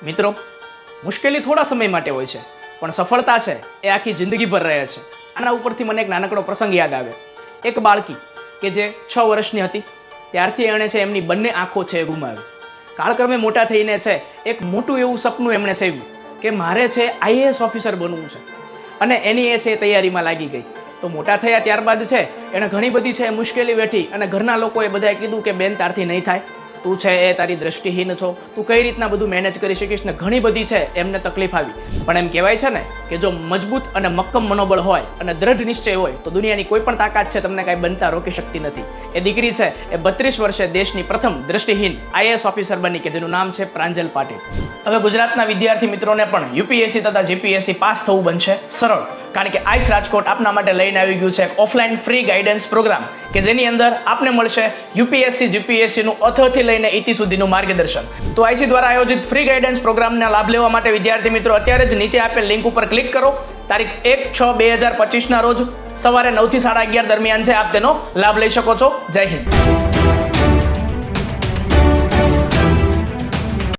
મિત્રો, મુશ્કેલી થોડા સમય માટે હોય છે, પણ સફળતા છે એ આખી જિંદગીભર રહે છે. આના ઉપરથી મને એક નાનકડો પ્રસંગ યાદ આવે. એક બાળકી કે જે 6 વર્ષની હતી ત્યારથી એણે છે એમની બંને આંખો છે એ ગુમાવી. કાળક્રમે મોટા થઈને છે એક મોટું એવું સપનું એમણે સેવ્યું કે મારે છે IAS ઓફિસર બનવું છે, અને એની એ છે તૈયારીમાં લાગી ગઈ. તો મોટા થયા ત્યારબાદ છે એણે ઘણી બધી છે મુશ્કેલી વેઠી, અને ઘરના લોકોએ બધાએ કીધું કે બેન તારથી નહીં થાય, તું છે એ તારી દ્રષ્ટિહીન છો, તું કઈ રીતના બધું મેનેજ કરી શકીશ ને ઘણી બધી છે એમને તકલીફ આવી. પણ એમ કહેવાય છે ને કે જો મજબૂત અને મક્કમ મનોબળ હોય અને દ્રઢ નિશ્ચય હોય તો દુનિયાની કોઈ પણ તાકાત છે તમને કાંઈ બનતા રોકી શકતી નથી. એ દીકરી છે એ 32 વર્ષે દેશની પ્રથમ દ્રષ્ટિહીન IAS ઓફિસર બની કે જેનું નામ છે પ્રાંજલ પાટીલ. હવે ગુજરાતના વિદ્યાર્થી મિત્રોને પણ UPSC તથા GPSC પાસ થવું બનશે સરળ, કારણ કે આઈસ રાજકોટ આપના માટે લઈને આવી ગયું છે એક ઓફલાઈન ફ્રી ગાઈડન્સ પ્રોગ્રામ કે જેની અંદર આપને મળશે UPSC GPSC નું અથથી લઈને ઇતિ સુધીનું માર્ગદર્શન. તો આઈસી દ્વારા આયોજિત ફ્રી ગાઈડન્સ પ્રોગ્રામના લાભ લેવા માટે વિદ્યાર્થી મિત્રો અત્યારે જ નીચે આપેલ લિંક ઉપર ક્લિક કરો. તારીખ 1/6/2025 ના રોજ સવારે 9 થી 11:30 દરમિયાન છે આપ તેનો લાભ લઈ શકો છો. જય હિન્દ.